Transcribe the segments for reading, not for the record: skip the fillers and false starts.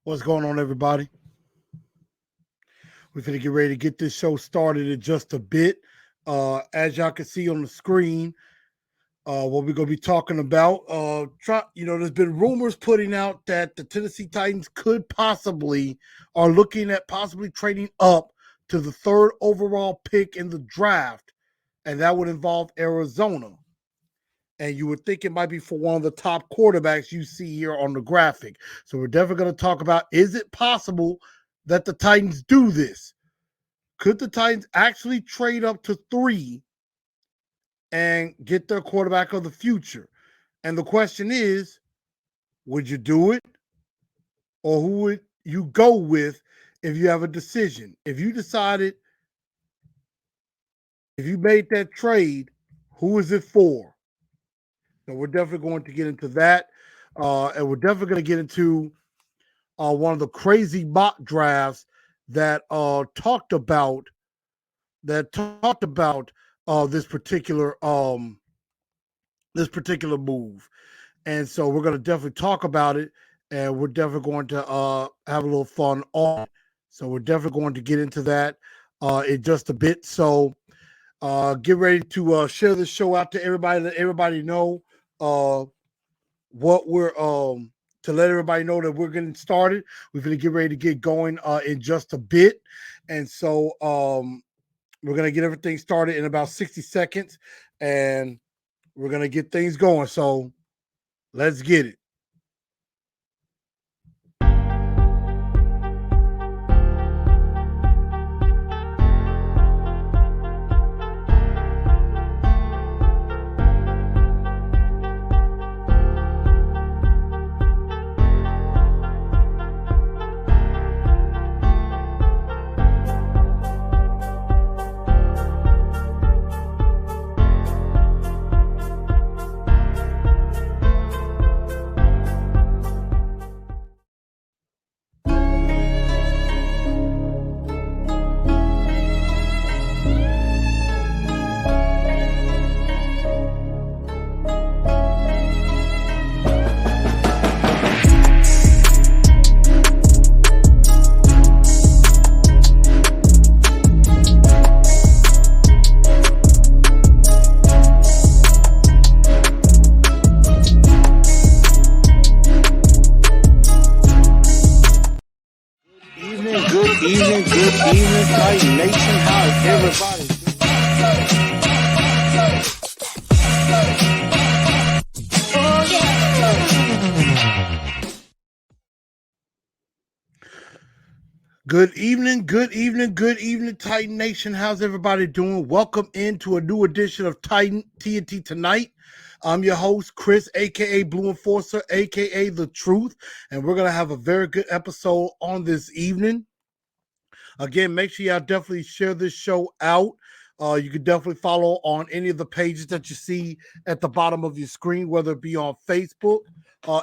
What's going on, everybody? We're going to get ready to get this show started in just a bit. As y'all can see on the screen, what we're going to be talking about. There's been rumors putting out that the Tennessee Titans are looking at possibly trading up to the third overall pick in the draft, and that would involve Arizona. And you would think it might be for one of the top quarterbacks you see here on the graphic. So we're definitely going to talk about, is it possible that the Titans do this? Could the Titans actually trade up to 3 and get their quarterback of the future? And the question is, would you do it? Or who would you go with if you have a decision? If you made that trade, who is it for? So we're definitely going to get into that. And we're definitely going to get into one of the crazy mock drafts that talked about this particular move. And so we're going to definitely talk about it, and we're definitely going to have a little fun on it. So we're definitely going to get into that in just a bit. So get ready to share this show out to everybody, let everybody know what we're to let everybody know that we're getting started. We're going to get ready to get going in just a bit. And so we're going to get everything started in about 60 seconds, and we're going to get things going. So let's get it. Good evening, Titan Nation. How's everybody? Good evening, Titan Nation. How's everybody doing? Welcome into a new edition of Titan TNT Tonight. I'm your host, Chris, aka Blue Enforcer, aka The Truth, and we're gonna have a very good episode on this evening. Again, make sure y'all definitely share this show out. You can definitely follow on any of the pages that you see at the bottom of your screen, whether it be on Facebook,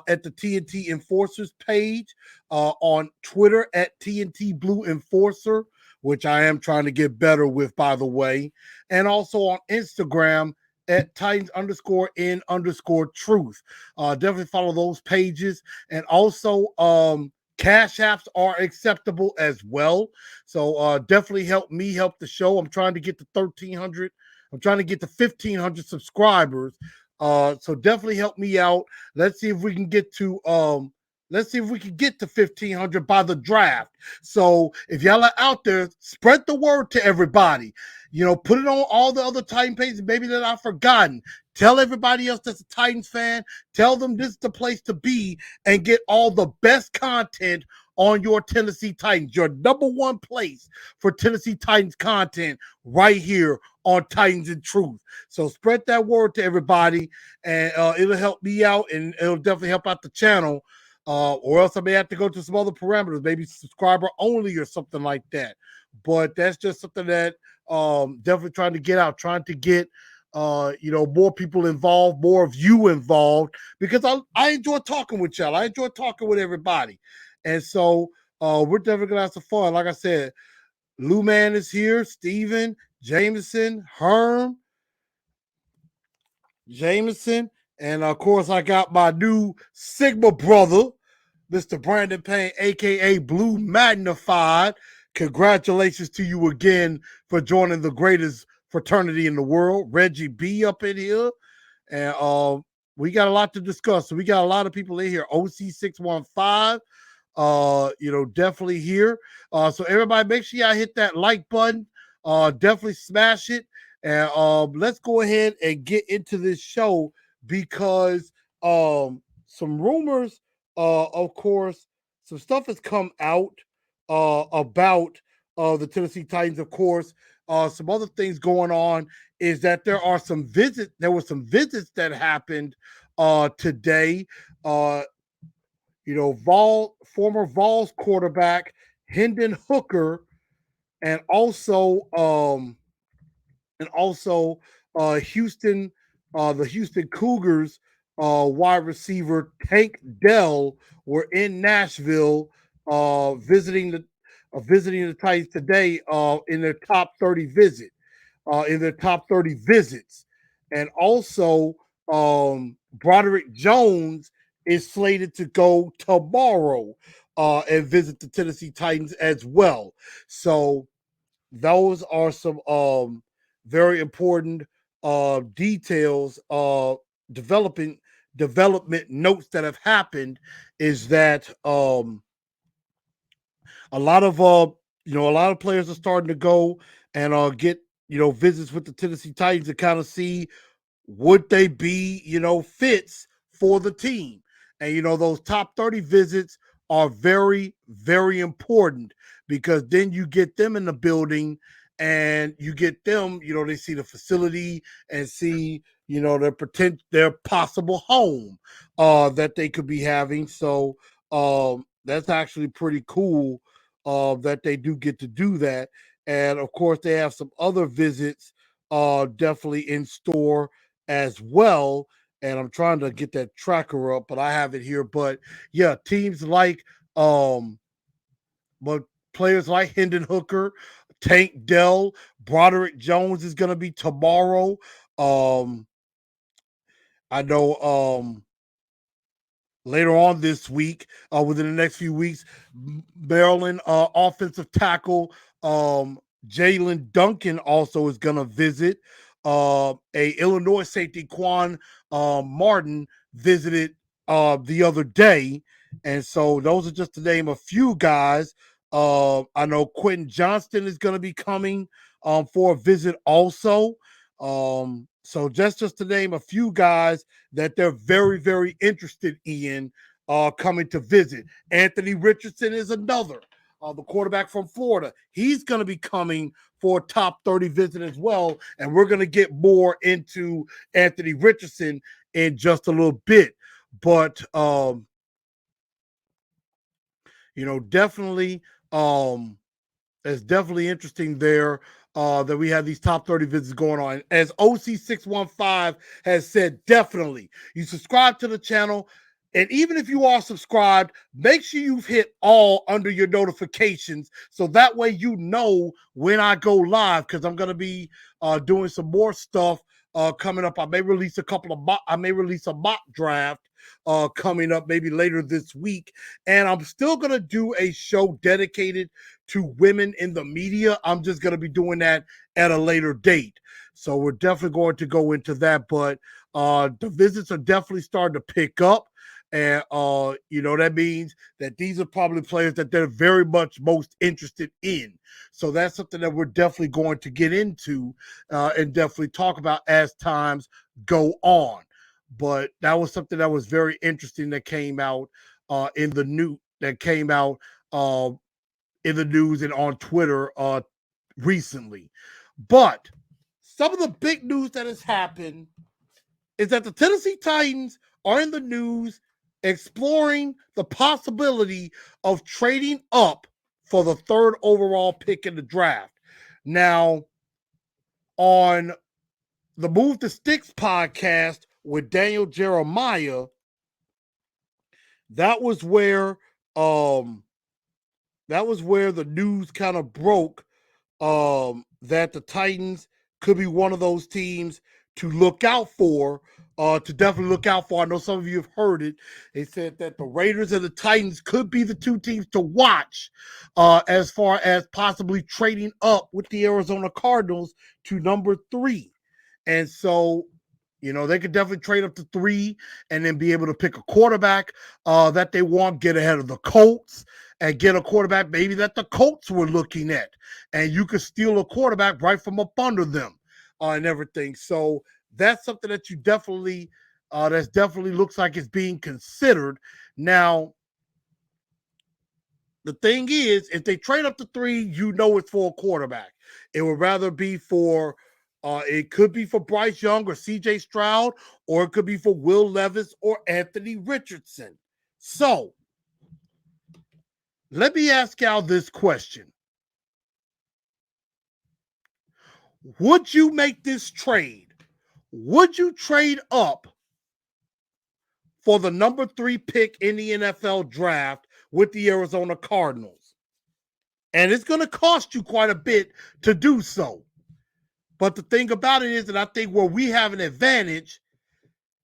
at the TNT Enforcers page, on Twitter at TNT Blue Enforcer, which I am trying to get better with, by the way, and also on Instagram at Titans_in_truth. Definitely follow those pages. And also, Cash apps are acceptable as well. So definitely help me help the show. I'm trying to get to 1,300. I'm trying to get to 1,500 subscribers. So definitely help me out. Let's see if we can get to 1,500 by the draft. So if y'all are out there, spread the word to everybody. You know, put it on all the other Titan pages, maybe that I've forgotten. Tell everybody else that's a Titans fan. Tell them this is the place to be and get all the best content on your Tennessee Titans. Your number one place for Tennessee Titans content right here on Titans in Truth. So spread that word to everybody, and it'll help me out, and it'll definitely help out the channel. Or else I may have to go to some other parameters, maybe subscriber only or something like that. But that's just something that definitely trying to get more people involved, more of you involved, because I enjoy talking with y'all. I enjoy talking with everybody. And so we're definitely gonna have some fun. Like I said, Lou Man is here, Steven, Jameson, Jameson, and of course I got my new Sigma brother, Mr. Brandon Payne, aka Blue Magnified. Congratulations to you again for joining the greatest fraternity in the world. Reggie B up in here. And we got a lot to discuss. So we got a lot of people in here. OC615, definitely here. So everybody make sure y'all hit that like button. Definitely smash it. And let's go ahead and get into this show because some rumors, of course, some stuff has come out about the Tennessee Titans, of course. Some other things going on is that there were some visits that happened today. Former Vols quarterback Hendon Hooker, and also Houston, the Houston Cougars wide receiver Tank Dell were in Nashville visiting the Titans today in their top 30 visits. And also, Broderick Jones is slated to go tomorrow and visit the Tennessee Titans as well. So those are some very important details, development notes that have happened. Is that a lot of players are starting to go and get visits with the Tennessee Titans to kind of see would they be fits for the team. And those top 30 visits are very, very important because then you get them in the building and you get them, they see the facility and see their possible home that they could be having. So that's actually pretty cool that they do get to do that. And of course, they have some other visits definitely in store as well. And I'm trying to get that tracker up, but I have it here. But yeah, teams like but players like Hendon Hooker, Tank Dell, Broderick Jones is gonna be tomorrow. I know later on this week, within the next few weeks, Maryland offensive tackle Jalen Duncan also is going to visit. A Illinois safety Quan Martin visited the other day, and so those are just to name a few guys. I know Quentin Johnston is going to be coming for a visit also. So just to name a few guys that they're very, very interested in coming to visit. Anthony Richardson is another, the quarterback from Florida. He's going to be coming for a top 30 visit as well. And we're going to get more into Anthony Richardson in just a little bit. But, definitely, it's definitely interesting there that we have these top 30 visits going on. As OC615 has said, definitely, you subscribe to the channel. And even if you are subscribed, make sure you've hit all under your notifications so that way you know when I go live, because I'm going to be doing some more stuff coming up. I may release a mock draft coming up maybe later this week. And I'm still going to do a show dedicated to women in the media. I'm just going to be doing that at a later date. So we're definitely going to go into that. But the visits are definitely starting to pick up. And, that means that these are probably players that they're very much most interested in. So that's something that we're definitely going to get into and definitely talk about as times go on. But that was something that was very interesting that came out in the news in the news and on Twitter recently. But some of the big news that has happened is that the Tennessee Titans are in the news exploring the possibility of trading up for the third overall pick in the draft. Now, on the Move the Sticks podcast with Daniel Jeremiah, that was where the news kind of broke that the Titans could be one of those teams to look out for to definitely look out for. I know some of you have heard it. They said that the Raiders and the Titans could be the two teams to watch as far as possibly trading up with the Arizona Cardinals to number 3. And so, they could definitely trade up to 3 and then be able to pick a quarterback that they want, get ahead of the Colts, and get a quarterback maybe that the Colts were looking at. And you could steal a quarterback right from up under them and everything. So that's something that you definitely, that definitely looks like it's being considered. Now, the thing is, if they trade up to 3, it's for a quarterback. It would rather be for, it could be for Bryce Young or CJ Stroud, or it could be for Will Levis or Anthony Richardson. So, let me ask y'all this question. Would you make this trade? Would you trade up for the number 3 pick in the NFL draft with the Arizona Cardinals? And it's going to cost you quite a bit to do so. But the thing about it is that I think where we have an advantage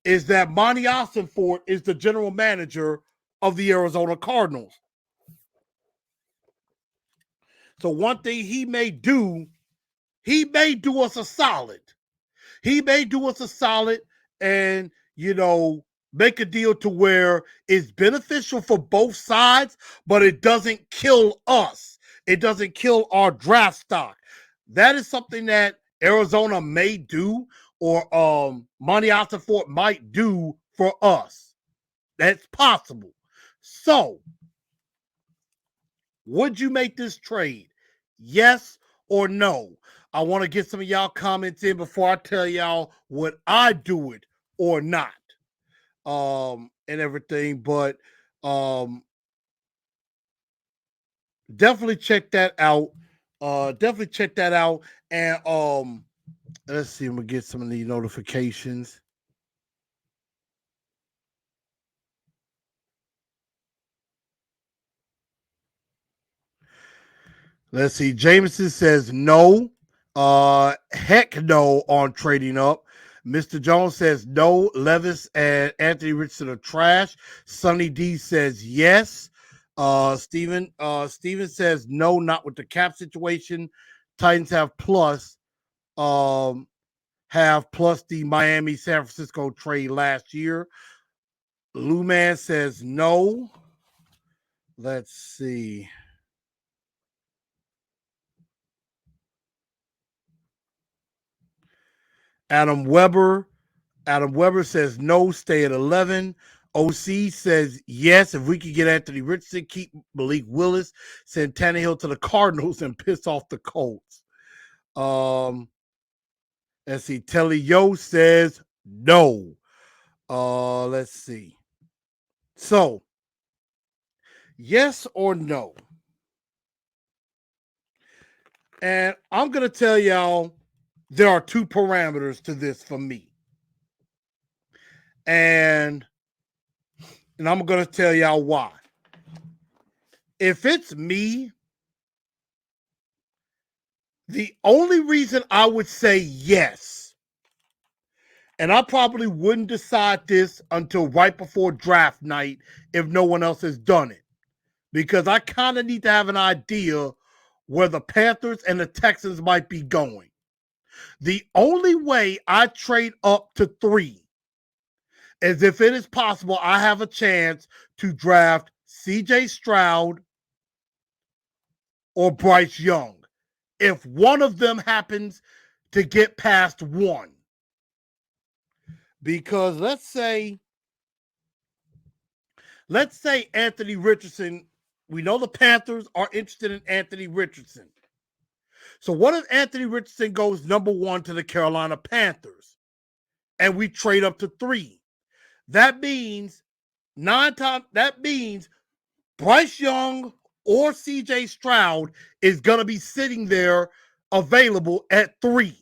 is that Monty Ossenfort is the general manager of the Arizona Cardinals. So one thing he may do us a solid. He may do us a solid and, make a deal to where it's beneficial for both sides, but it doesn't kill us. It doesn't kill our draft stock. That is something that Arizona may do, or Monty Ossenfort might do for us. That's possible. So, would you make this trade? Yes or no? I want to get some of y'all comments in before I tell y'all would I do it or not. And everything, but definitely check that out. Definitely check that out. And let's see, I'm gonna get some of the notifications. Let's see. Jameson says no. Heck no on trading up. Mr. Jones says no. Levis and Anthony Richardson are trash. Sonny D says yes. Steven says no, not with the cap situation. Titans have plus the Miami San Francisco trade last year. Lou Man says no. Let's see. Adam Weber says no, stay at 11. OC says yes, if we could get Anthony Richardson, keep Malik Willis, send Tannehill to the Cardinals, and piss off the Colts. Let's see. Telly Yo says no. Let's see. So, yes or no? And I'm going to tell y'all there are 2 parameters to this for me. And I'm going to tell y'all why. If it's me, the only reason I would say yes, and I probably wouldn't decide this until right before draft night if no one else has done it, because I kind of need to have an idea where the Panthers and the Texans might be going. The only way I trade up to 3 is if it is possible I have a chance to draft CJ Stroud or Bryce Young. If one of them happens to get past 1. Because let's say Anthony Richardson, we know the Panthers are interested in Anthony Richardson. So what if Anthony Richardson goes number 1 to the Carolina Panthers and we trade up to 3? That means Bryce Young or CJ Stroud is going to be sitting there available at 3.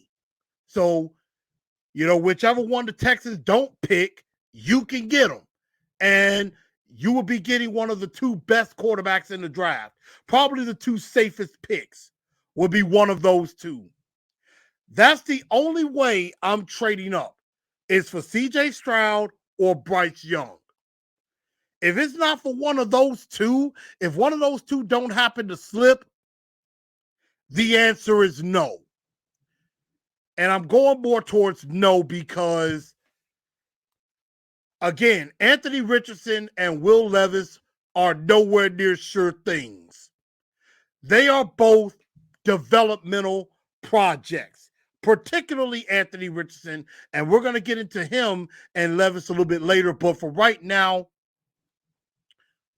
So, whichever one the Texans don't pick, you can get them. And you will be getting one of the 2 best quarterbacks in the draft. Probably the 2 safest picks will be one of those 2. That's the only way I'm trading up. is for CJ Stroud or Bryce Young. If it's not for one of those two, if one of those two don't happen to slip, the answer is no. And I'm going more towards no because, again, Anthony Richardson and Will Levis are nowhere near sure things. They are both developmental projects, particularly Anthony Richardson. And we're going to get into him and Levis a little bit later. But for right now,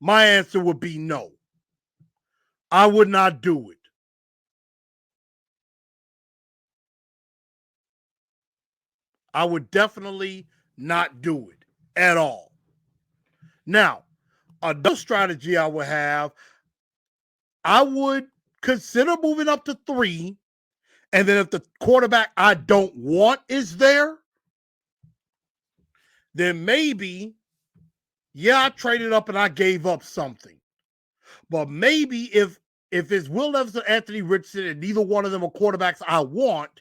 my answer would be no. I would not do it. I would definitely not do it at all. Now, another strategy I would have, I would consider moving up to 3. And then if the quarterback I don't want is there, then maybe, yeah, I traded up and I gave up something. But maybe if it's Will Levis or Anthony Richardson and neither one of them are quarterbacks I want,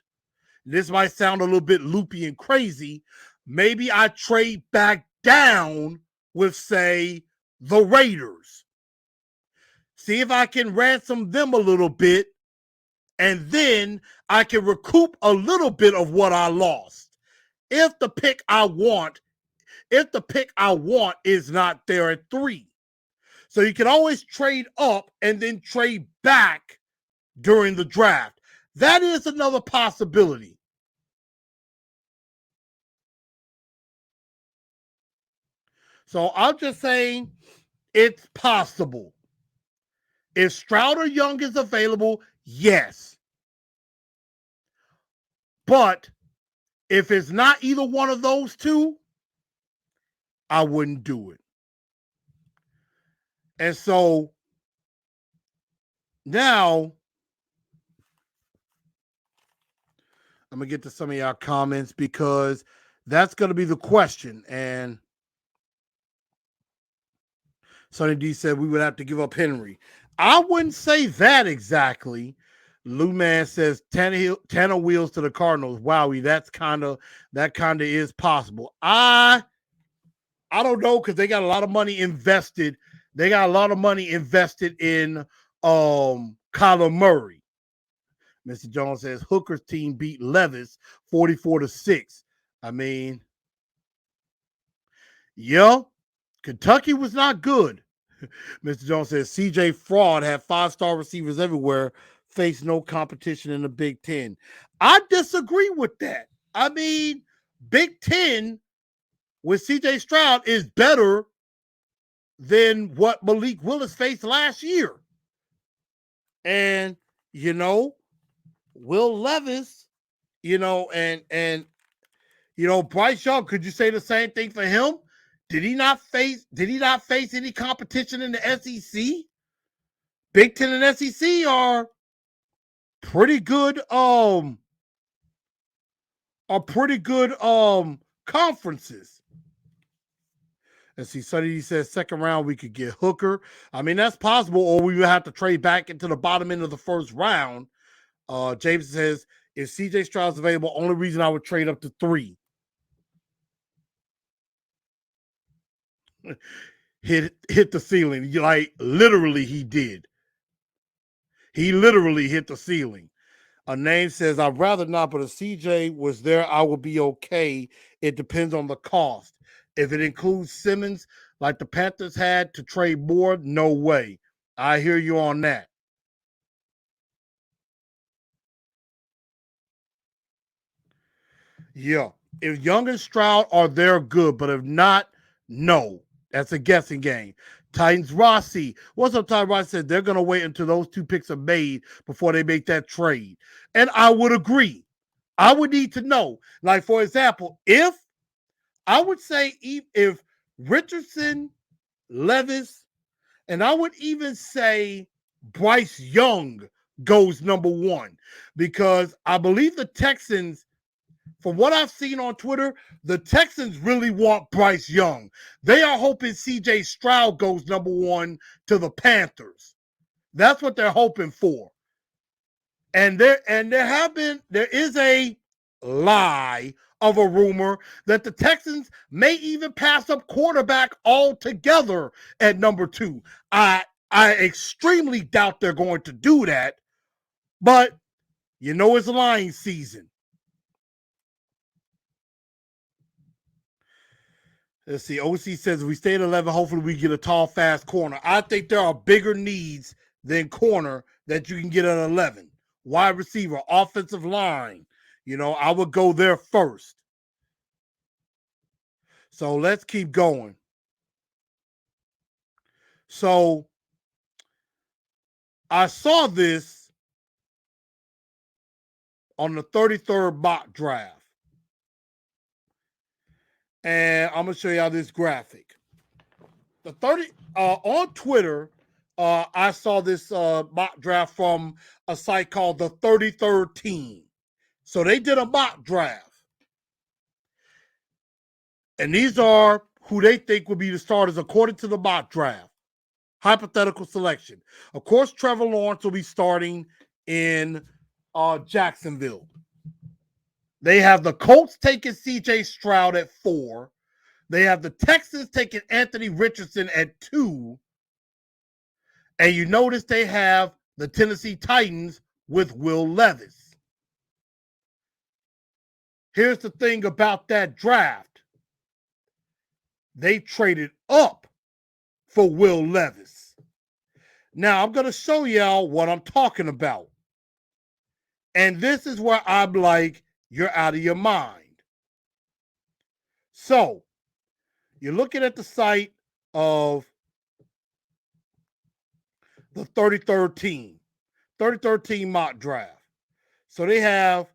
this might sound a little bit loopy and crazy, maybe I trade back down with, say, the Raiders. See if I can ransom them a little bit, and then I can recoup a little bit of what I lost. If the pick I want is not there at 3. So you can always trade up and then trade back during the draft. That is another possibility. So I'm just saying it's possible. If Stroud or Young is available, yes. But if it's not either one of those two, I wouldn't do it. And so now I'm going to get to some of y'all comments because that's going to be the question. And Sonny D said we would have to give up Henry. I wouldn't say that exactly. Lou Man says Tanner Wheels to the Cardinals. Wowie, that kind of is possible. I don't know because they got a lot of money invested. They got a lot of money invested in Kyler Murray. Mr. Jones says Hooker's team beat Levis 44-6. I mean, yeah, Kentucky was not good. Mr. Jones says CJ Fraud had 5-star receivers everywhere, faced no competition in the Big Ten. I disagree with that. I mean, Big Ten with CJ Stroud is better than what Malik Willis faced last year. And, Will Levis, and Bryce Young, could you say the same thing for him? Did he not face any competition in the SEC? Big Ten and SEC are pretty good conferences. And see, Sonny says second round we could get Hooker. I mean, that's possible, or we would have to trade back into the bottom end of the first round. James says if CJ Stroud's available, only reason I would trade up to 3. Hit the ceiling. Like, literally, he did. He literally hit the ceiling. A name says, I'd rather not, but if CJ was there, I would be okay. It depends on the cost. If it includes Simmons, like the Panthers had to trade more, no way. I hear you on that. Yeah. If Young and Stroud are there, good. But if not, no. That's a guessing game. Titans Rossi. What's up, Ty Rossi? Said they're going to wait until those 2 picks are made before they make that trade. And I would agree. I would need to know. Like, for example, if Richardson, Levis, and I would even say Bryce Young goes number 1, because I believe the Texans, from what I've seen on Twitter, the Texans really want Bryce Young. They are hoping CJ Stroud goes number 1 to the Panthers. That's what they're hoping for. And there is a lie of a rumor that the Texans may even pass up quarterback altogether at number 2. I extremely doubt they're going to do that, but you know it's lying season. Let's see. OC says if we stay at 11, hopefully we get a tall, fast corner. I think there are bigger needs than corner that you can get at 11. Wide receiver, offensive line. I would go there first. So let's keep going. So I saw this on the 33rd mock draft. And I'm going to show y'all this graphic. The 30 on Twitter, I saw this mock draft from a site called the 33rd Team. So they did a mock draft. And these are who they think will be the starters according to the mock draft. Hypothetical selection. Of course, Trevor Lawrence will be starting in Jacksonville. They have the Colts taking C.J. Stroud at 4. They have the Texans taking Anthony Richardson at 2. And you notice they have the Tennessee Titans with Will Levis. Here's the thing about that draft. They traded up for Will Levis. Now, I'm going to show y'all what I'm talking about. And this is where I'm like, you're out of your mind. So, you're looking at the site of the 33rd Team. 33rd Team mock draft. So they have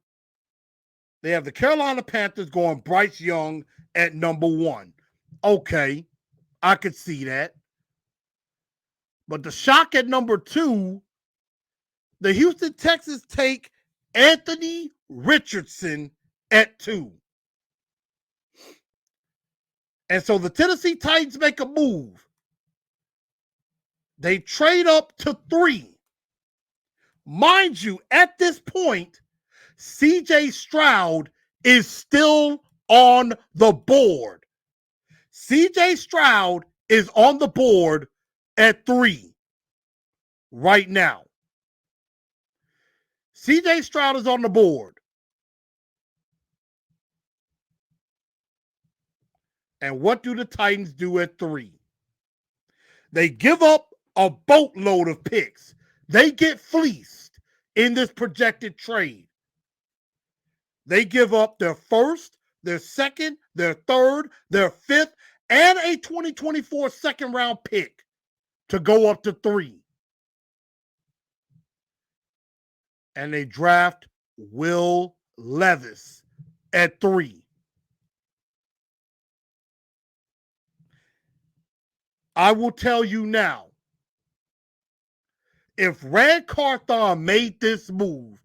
the Carolina Panthers going Bryce Young at number 1. Okay, I could see that. But the shock at number 2, the Houston Texans take Anthony Richardson at 2. And so the Tennessee Titans make a move. They trade up to 3. Mind you, at this point, C.J. Stroud is still on the board. C.J. Stroud is on the board at 3 right now. C.J. Stroud is on the board. And what do the Titans do at 3? They give up a boatload of picks. They get fleeced in this projected trade. They give up their first, their second, their third, their fifth, and a 2024 second round pick to go up to 3. And they draft Will Levis at 3. I will tell you now, if Rand Carthon made this move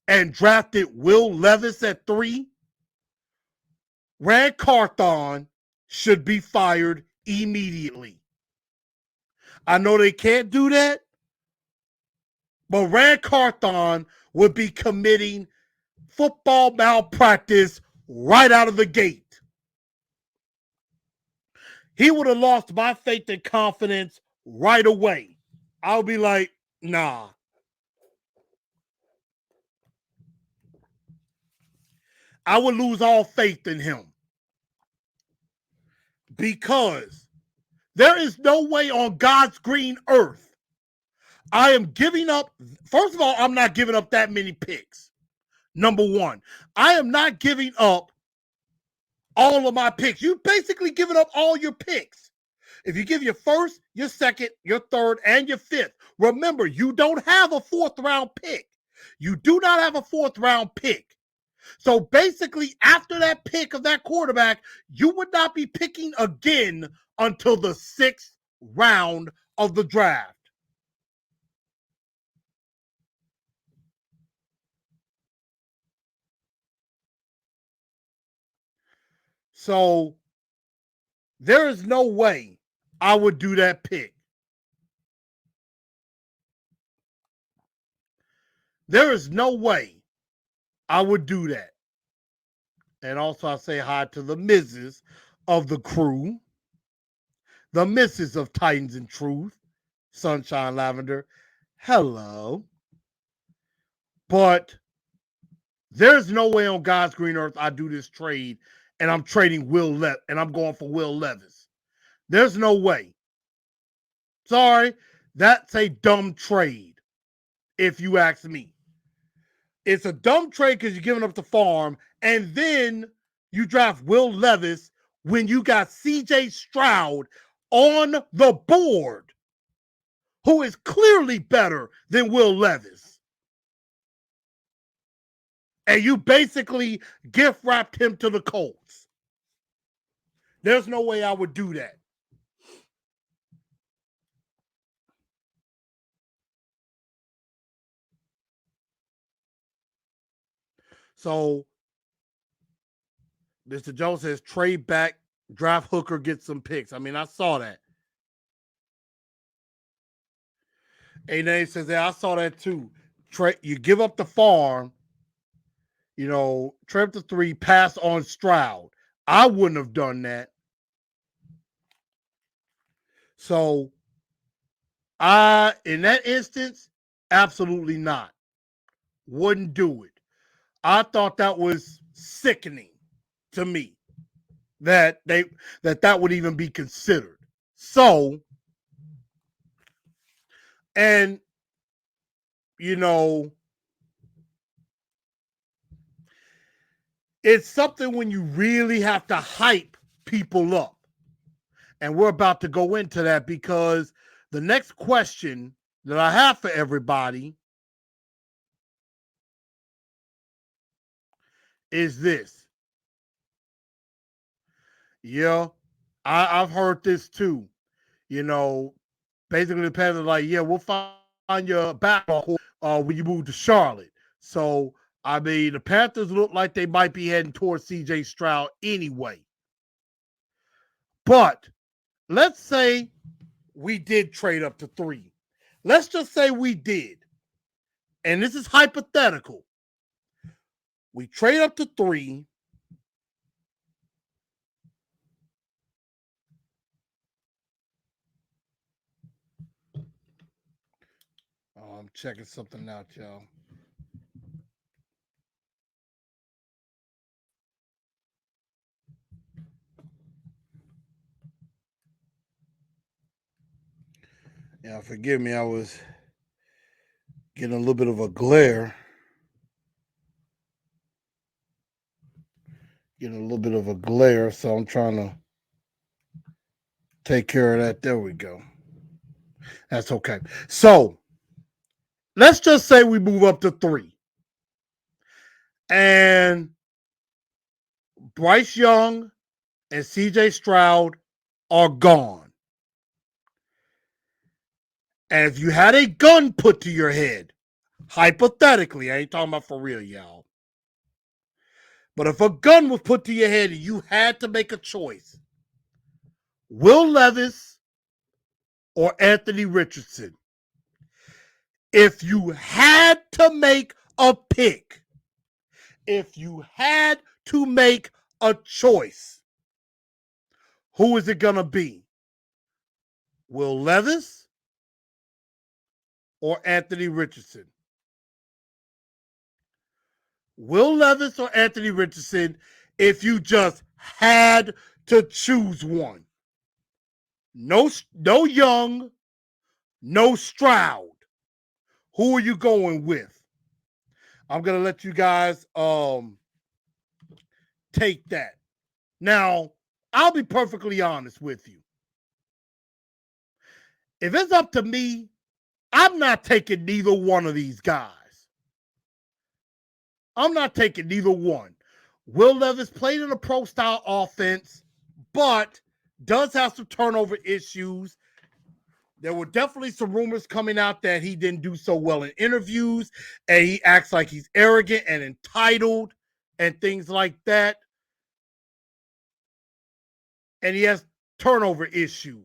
and drafted Will Levis at 3, Rand Carthon should be fired immediately. I know they can't do that, but Rand Carthon would be committing football malpractice right out of the gate. He would have lost my faith and confidence right away. I'll be like, nah. I would lose all faith in him. Because there is no way on God's green earth I am giving up. First of all, I'm not giving up that many picks. Number 1, I am not giving up all of my picks. You've basically given up all your picks. If you give your first, your second, your third, and your fifth, remember, you don't have a 4th round pick. You do not have a 4th round pick. So basically, after that pick of that quarterback, you would not be picking again until the 6th round of the draft. So there is no way I would do that pick. There is no way I would do that. And also, I say hi to the Mrs. of the crew, the Mrs. of Titans and Truth, Sunshine Lavender. Hello. But there's no way on God's green earth I do this trade and I'm trading and I'm going for Will Levis. There's no way. Sorry, that's a dumb trade, if you ask me. It's a dumb trade because you're giving up the farm, and then you draft Will Levis when you got CJ Stroud on the board, who is clearly better than Will Levis. And you basically gift wrapped him to the Colts. There's no way I would do that. So Mr. Jones says trade back, draft Hooker, get some picks. I mean, I saw that. A says, yeah, I saw that too. You give up the farm, trade up to 3, pass on Stroud. I wouldn't have done that. So in that instance, absolutely not. Wouldn't do it. I thought that was sickening to me that that would even be considered. So, and it's something when you really have to hype people up. And we're about to go into that because the next question that I have for everybody is this. Yeah, I've heard this too. Basically the Panthers are like, yeah, we'll find your basketball when you move to Charlotte. So, I mean, the Panthers look like they might be heading towards CJ Stroud anyway. But let's say we did trade up to 3. Let's just say we did. And this is hypothetical. We trade up to 3. I'm checking something out, y'all. Yeah, forgive me. I was getting a little bit of a glare. So I'm trying to take care of that. There we go. That's okay. So let's just say we move up to 3. And Bryce Young and CJ Stroud are gone. And if you had a gun put to your head, hypothetically, I ain't talking about for real, y'all. But if a gun was put to your head and you had to make a choice, Will Levis or Anthony Richardson, if you had to make a pick, if you had to make a choice, who is it going to be? Will Levis or Anthony Richardson? Will Levis or Anthony Richardson if you just had to choose one? No Young, no Stroud. Who are you going with? I'm going to let you guys take that. Now, I'll be perfectly honest with you. If it's up to me, I'm not taking neither one of these guys. I'm not taking neither one. Will Levis played in a pro-style offense, but does have some turnover issues. There were definitely some rumors coming out that he didn't do so well in interviews, and he acts like he's arrogant and entitled and things like that. And he has turnover issues.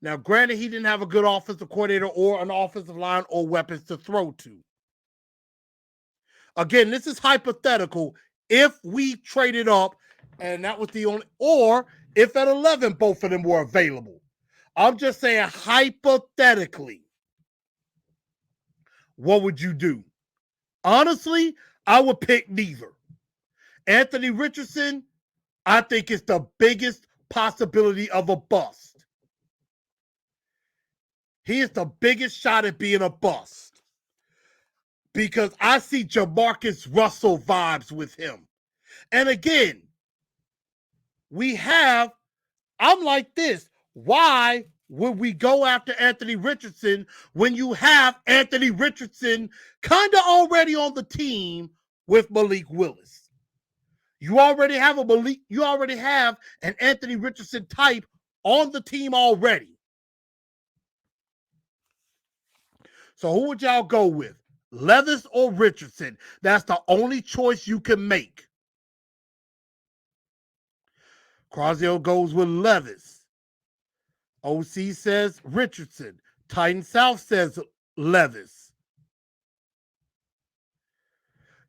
Now, granted, he didn't have a good offensive coordinator or an offensive line or weapons to throw to. Again, this is hypothetical. if we traded up and that was the only, or if at 11 both of them were available. I'm just saying hypothetically, what would you do? Honestly, I would pick neither. Anthony Richardson, I think is the biggest possibility of a bust. He is the biggest shot at being a bust because I see Jamarcus Russell vibes with him. And again, I'm like this. Why would we go after Anthony Richardson when you have Anthony Richardson kind of already on the team with Malik Willis? You already have an Anthony Richardson type on the team already. So who would y'all go with? Levis or Richardson? That's the only choice you can make. Crazio goes with Levis. OC says Richardson. Titan South says Levis.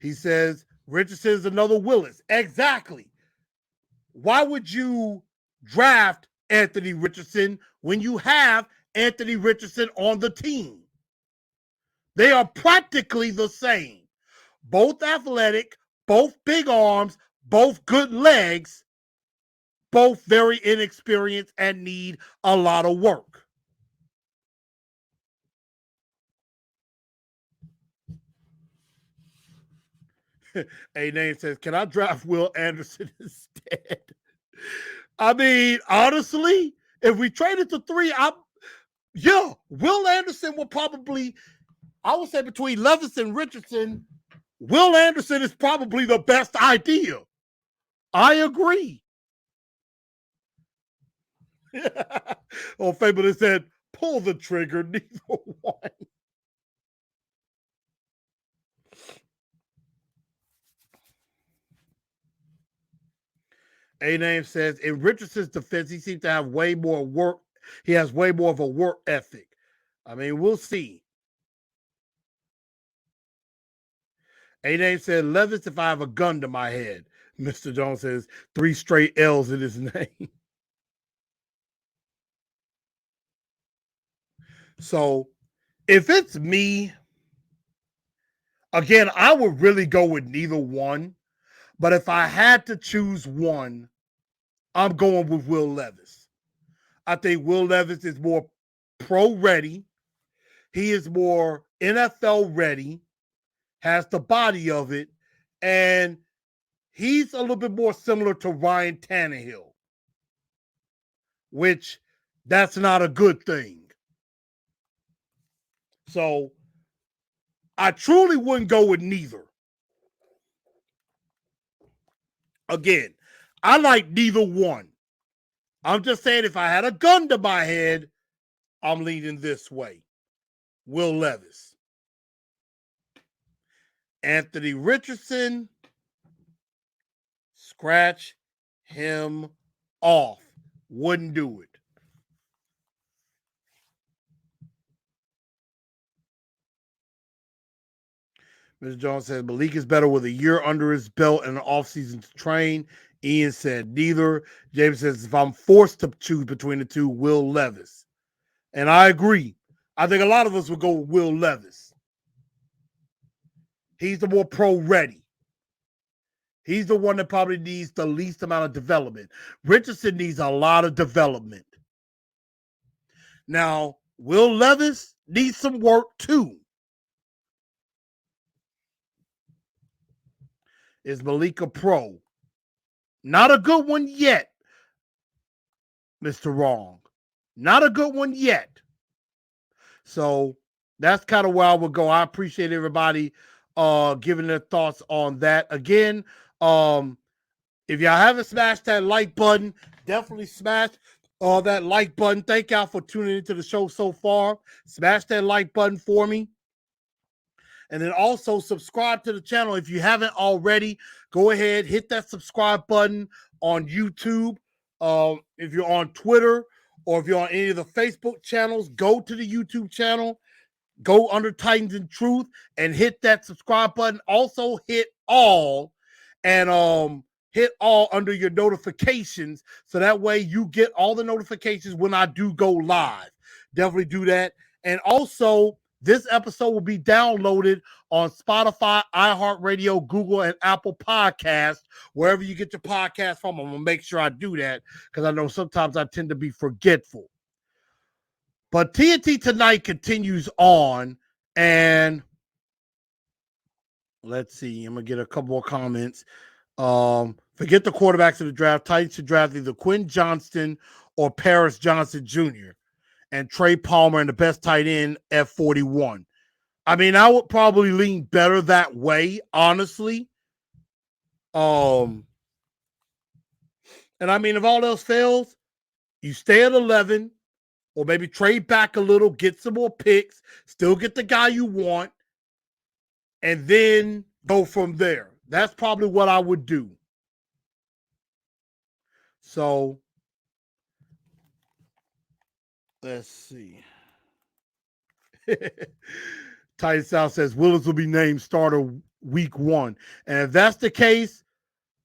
He says Richardson is another Willis. Exactly. Why would you draft Anthony Richardson when you have Anthony Richardson on the team? They are practically the same. Both athletic, both big arms, both good legs, both very inexperienced and need a lot of work. A-Name says, can I draft Will Anderson instead? I mean, honestly, if we traded to 3, Will Anderson will probably, I would say between Levis and Richardson, Will Anderson is probably the best idea. I agree. Fable said, pull the trigger, neither one. A-Name says, in Richardson's defense, he seems to have way more work. He has way more of a work ethic. I mean, we'll see. A-Name said, Levis, if I have a gun to my head. Mr. Jones says, 3 straight L's in his name. So, if it's me, again, I would really go with neither one. But if I had to choose one, I'm going with Will Levis. I think Will Levis is more pro ready. He is more NFL ready, has the body of it, and he's a little bit more similar to Ryan Tannehill, which that's not a good thing. So I truly wouldn't go with neither. Again, I like neither one. I'm just saying if I had a gun to my head, I'm leaning this way. Will Levis. Anthony Richardson, scratch him off. Wouldn't do it. Mr. Jones says Malik is better with a year under his belt and an offseason to train. Ian said neither. James says if I'm forced to choose between the two, Will Levis. And I agree. I think a lot of us would go with Will Levis. He's the more pro-ready. He's the one that probably needs the least amount of development. Richardson needs a lot of development. Now, Will Levis needs some work too. Is Malik a pro? Not a good one yet, Mr. Wrong. Not a good one yet. So that's kind of where I would go. I appreciate everybody giving their thoughts on that. Again, if y'all haven't smashed that like button, definitely smash that like button. Thank y'all for tuning into the show so far. Smash that like button for me. And then also subscribe to the channel. If you haven't already, go ahead, hit that subscribe button on YouTube. If you're on Twitter or if you're on any of the Facebook channels, go to the YouTube channel, go under Titans and Truth and hit that subscribe button. Also hit all. and hit all under your notifications so that way you get all the notifications when I do go live. Definitely do that. And also, this episode will be downloaded on Spotify, iHeartRadio, Google, and Apple Podcasts, wherever you get your podcast from. I'm going to make sure I do that because I know sometimes I tend to be forgetful. But TNT Tonight continues on, and let's see. I'm going to get a couple more comments. Forget the quarterbacks of the draft. Titans should draft either Quinn Johnston or Paris Johnson Jr. and Trey Palmer and the best tight end at 41. I mean, I would probably lean better that way, honestly. And I mean, if all else fails, you stay at 11 or maybe trade back a little, get some more picks, still get the guy you want, and then go from there. That's probably what I would do. So, let's see. Titan South says Willis will be named starter week 1. And if that's the case,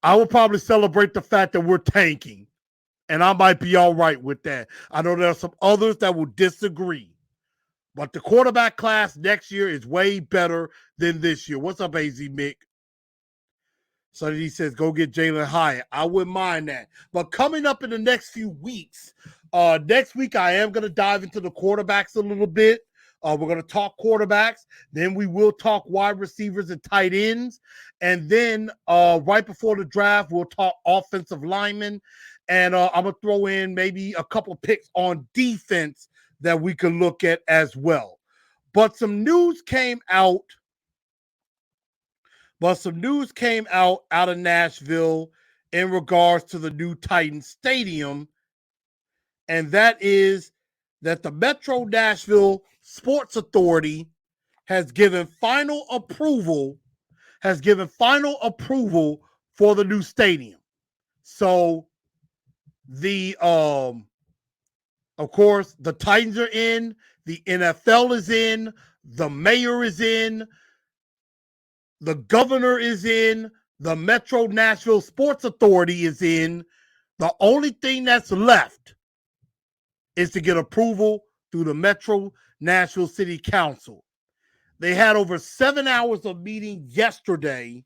I will probably celebrate the fact that we're tanking. And I might be all right with that. I know there are some others that will disagree. But the quarterback class next year is way better than this year. What's up, AZ Mick? So he says, go get Jalen Hyatt. I wouldn't mind that. But coming up in the next few weeks, next week I am going to dive into the quarterbacks a little bit. We're going to talk quarterbacks. Then we will talk wide receivers and tight ends. And then right before the draft, we'll talk offensive linemen. And I'm going to throw in maybe a couple of picks on defense that we can look at as well. But some news came out. Out of Nashville in regards to the new Titan Stadium. And that is that the Metro Nashville Sports Authority has given final approval for the new stadium. So of course, the Titans are in, the NFL is in, the mayor is in, the governor is in, the Metro Nashville Sports Authority is in. The only thing that's left is to get approval through the Metro Nashville City Council. They had over 7 hours of meeting yesterday.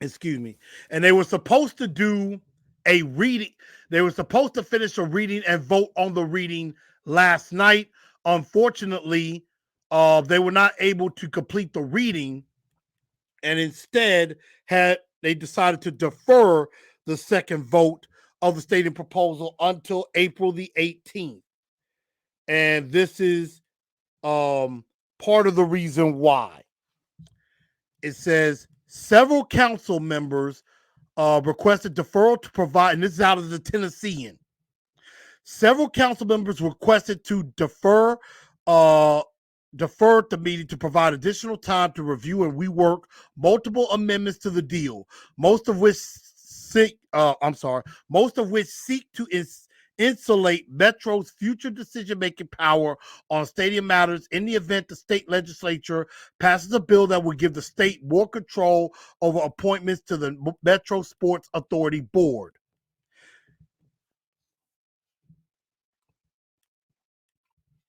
And they were supposed to do a reading. They were supposed to finish a reading and vote on the reading last night. Unfortunately, they were not able to complete the reading, and instead they decided to defer the second vote of the stadium proposal until April the 18th. And this is part of the reason why. It says several council members requested deferral to provide, and this is out of the Tennessean. Several council members requested to defer the meeting to provide additional time to review and rework multiple amendments to the deal, most of which seek to insulate Metro's future decision-making power on stadium matters in the event the state legislature passes a bill that would give the state more control over appointments to the Metro Sports Authority Board.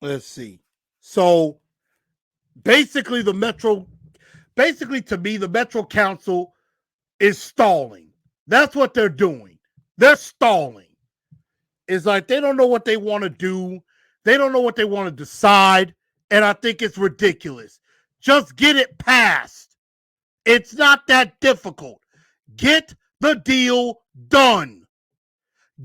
Let's see. So basically, to me, the Metro Council is stalling. That's what they're doing. They're stalling. It's like they don't know what they want to do. They don't know what they want to decide. And I think it's ridiculous. Just get it passed. It's not that difficult. Get the deal done.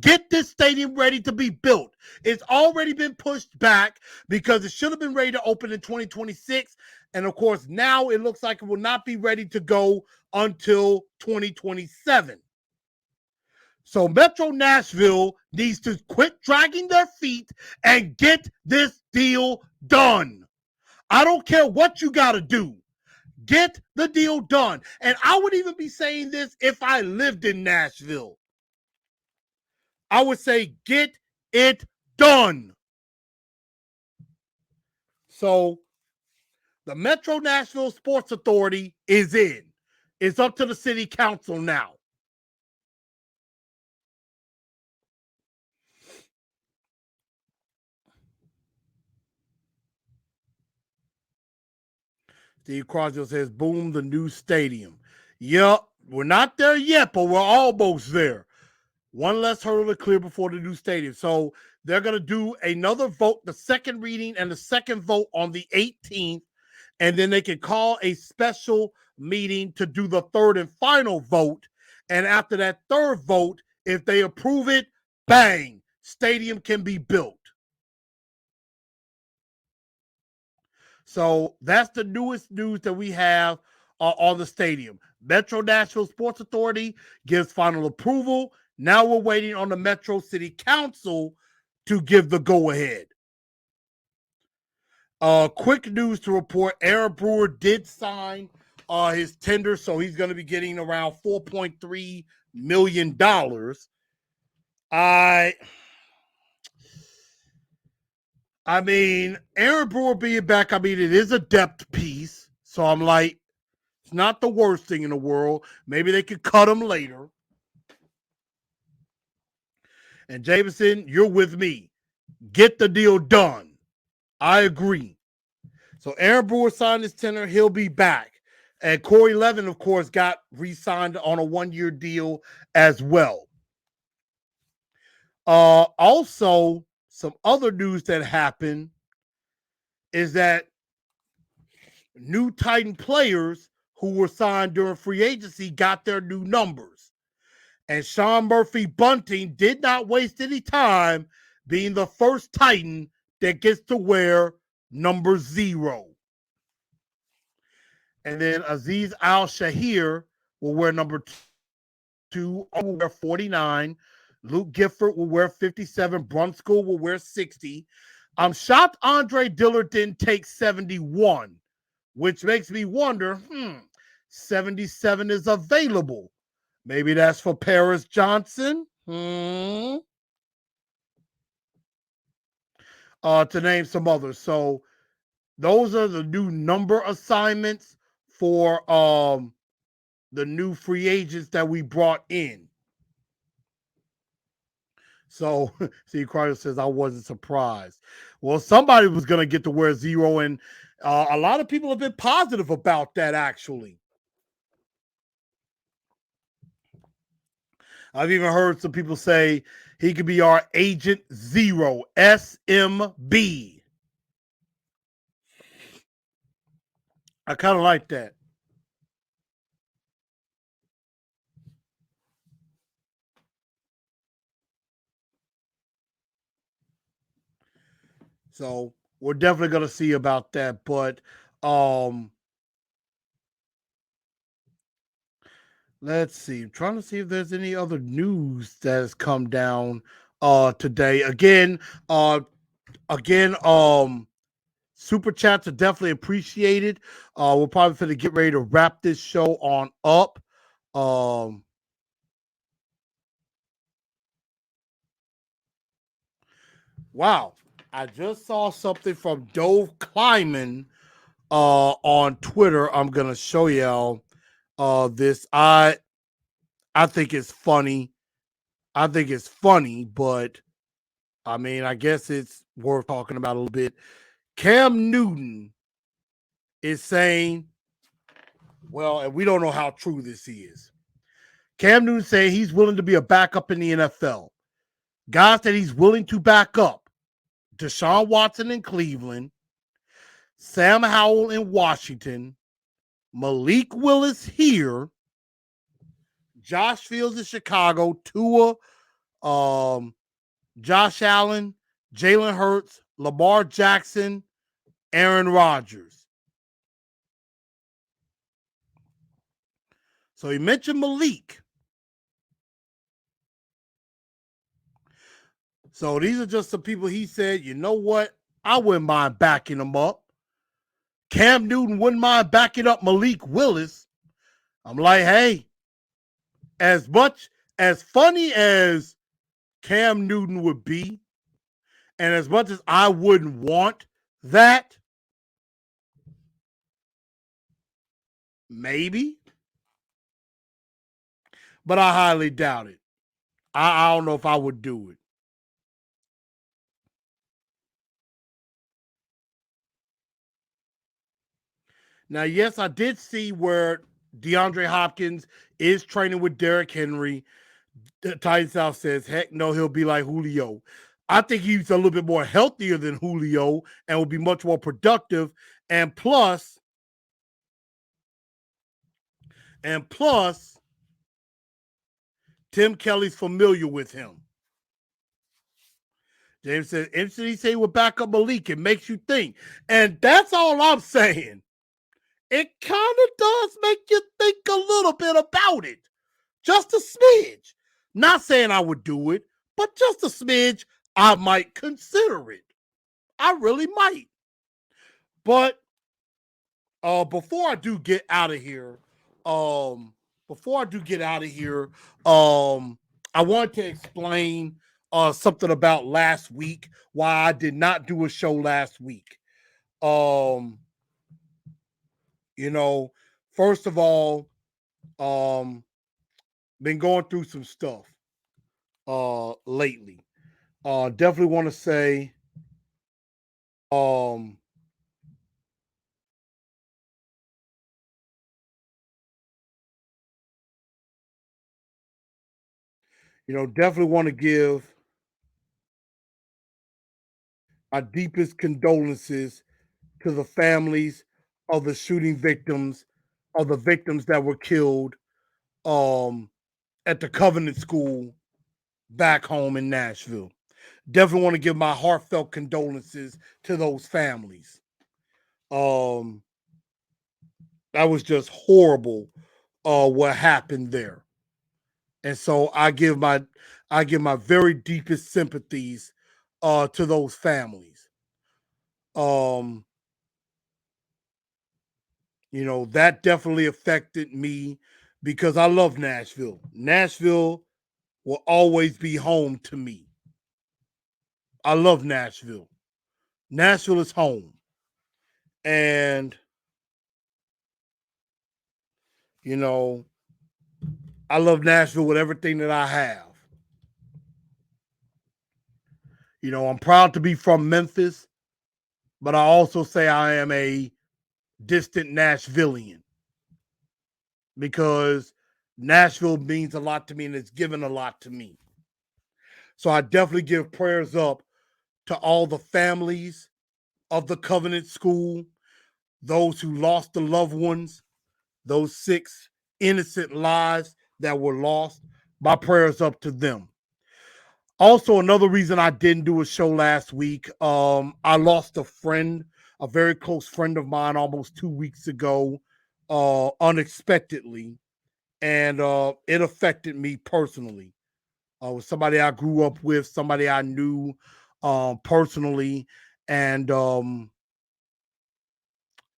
Get this stadium ready to be built. It's already been pushed back because it should have been ready to open in 2026. And of course, now it looks like it will not be ready to go until 2027. So Metro Nashville needs to quit dragging their feet and get this deal done. I don't care what you got to do. Get the deal done. And I would even be saying this if I lived in Nashville. I would say get it done. So The Metro Nashville Sports Authority is in. It's up to the city council now. Steve Crosby says, boom, the new stadium. Yep, we're not there yet, but we're almost there. One less hurdle to clear before the new stadium. So they're going to do another vote, the second reading and the second vote on the 18th. And then they can call a special meeting to do the third and final vote. And after that third vote, if they approve it, bang, stadium can be built. So that's the newest news that we have on the stadium. Metro Nashville Sports Authority gives final approval. Now we're waiting on the Metro City Council to give the go-ahead. Quick news to report, Aaron Brewer did sign his tender, so he's going to be getting around $4.3 million. I mean, Aaron Brewer being back, I mean, it is a depth piece. So I'm like, it's not the worst thing in the world. Maybe they could cut him later. And Jameson, you're with me. Get the deal done. I agree. So Aaron Brewer signed his tender. He'll be back. And Corey Levin, of course, got re-signed on a one-year deal as well. Also, some other news that happened is that new Titan players who were signed during free agency got their new numbers. And Sean Murphy Bunting did not waste any time being the first Titan that gets to wear number 0. And then Aziz Al-Shahir will wear number 2, will wear 49. Luke Gifford will wear 57. Brunskill will wear 60. I'm shocked Andre Dillard didn't take 71, which makes me wonder, 77 is available. Maybe that's for Paris Johnson. To name some others. So those are the new number assignments for the new free agents that we brought in. So, see, Crowder says, I wasn't surprised. Well, somebody was going to get to wear 0, and a lot of people have been positive about that, actually. I've even heard some people say he could be our Agent 0, SMB. I kind of like that. So we're definitely going to see about that. But let's see. I'm trying to see if there's any other news that has come down today. Again, super chats are definitely appreciated. We're probably going to get ready to wrap this show on up. Wow. I just saw something from Dove Kleiman on Twitter. I'm going to show y'all this. I think it's funny. But I mean, I guess it's worth talking about a little bit. Cam Newton is saying, well, and we don't know how true this is. Cam Newton saying he's willing to be a backup in the NFL. Guys that he's willing to back up. Deshaun Watson in Cleveland, Sam Howell in Washington, Malik Willis here, Josh Fields in Chicago, Tua, Josh Allen, Jalen Hurts, Lamar Jackson, Aaron Rodgers. So he mentioned Malik. So these are just some people he said, you know what? I wouldn't mind backing them up. Cam Newton wouldn't mind backing up Malik Willis. I'm like, hey, as much as funny as Cam Newton would be, and as much as I wouldn't want that, Maybe, but I highly doubt it. I don't know if I would do it. Now, yes, I did see where DeAndre Hopkins is training with Derrick Henry. The Titan South says, heck no, he'll be like Julio. I think he's a little bit more healthier than Julio and will be much more productive. And plus, and plus, Tim Kelly's familiar with him. James says, interesting he say with backup Malik, it makes you think. And that's all I'm saying. It kind of does make you think a little bit about it. Just a smidge. Not saying I would do it, but just a smidge, I might consider it. I really might. But before I do get out of here, um, before I do get out of here, I want to explain something about last week, why I did not do a show last week. Um, you know, first of all, been going through some stuff lately. Definitely want to say um definitely want to give my deepest condolences to the families of the shooting victims, of the victims that were killed um, at the Covenant School back home in Nashville. Definitely want to give my heartfelt condolences to those families. Um, that was just horrible what happened there. And so I give my very deepest sympathies to those families. Um, that definitely affected me because I love Nashville. Nashville will always be home to me. I love Nashville. Nashville is home. And, you know, I love Nashville with everything that I have. I'm proud to be from Memphis, but I also say I am a distant Nashvillian because Nashville means a lot to me and it's given a lot to me. So I definitely give prayers up to all the families of the Covenant School, those who lost the loved ones, those 6 innocent lives that were lost. My prayers up to them. Also, another reason I didn't do a show last week, I lost a friend, a very close friend of mine, almost 2 weeks ago, unexpectedly, and it affected me personally. It was somebody I grew up with, somebody I knew personally, and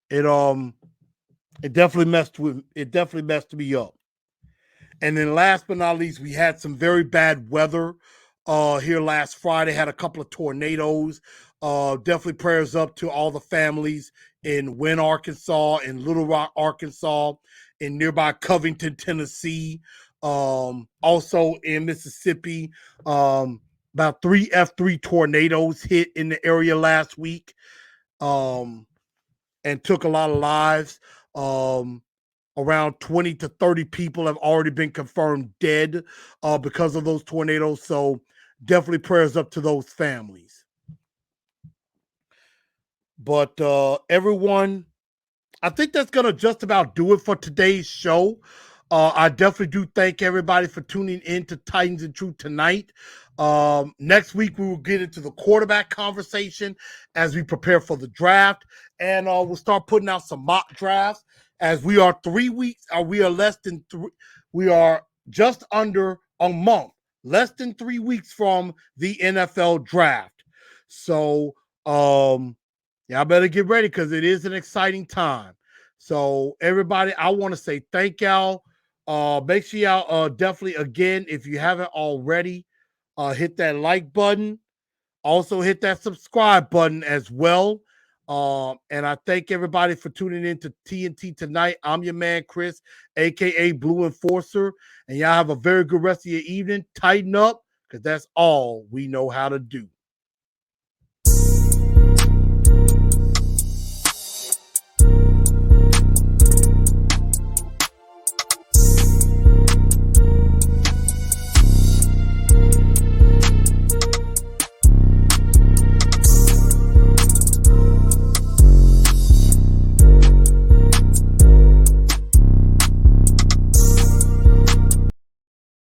it it definitely messed me up. And then last but not least, we had some very bad weather here last Friday. Had a couple of tornadoes. Definitely prayers up to all the families in Wynne, Arkansas, in Little Rock, Arkansas, in nearby Covington, Tennessee. Also in Mississippi. About 3 F3 tornadoes hit in the area last week and took a lot of lives. Around 20 to 30 people have already been confirmed dead because of those tornadoes. So definitely prayers up to those families. But everyone, I think that's going to just about do it for today's show. I definitely do thank everybody for tuning in to Titans and Truth tonight. Next week, we will get into the quarterback conversation as we prepare for the draft. And we'll start putting out some mock drafts as we are 3 weeks, we are less than 3, we are just under a month, less than 3 weeks from the NFL draft. So, y'all better get ready because it is an exciting time. So everybody, I want to say thank y'all. Make sure y'all definitely, again, if you haven't already, hit that like button. Also hit that subscribe button as well. And I thank everybody for tuning in to TNT tonight. I'm your man, Chris, aka Blue Enforcer. And y'all have a very good rest of your evening. Tighten up, because that's all we know how to do.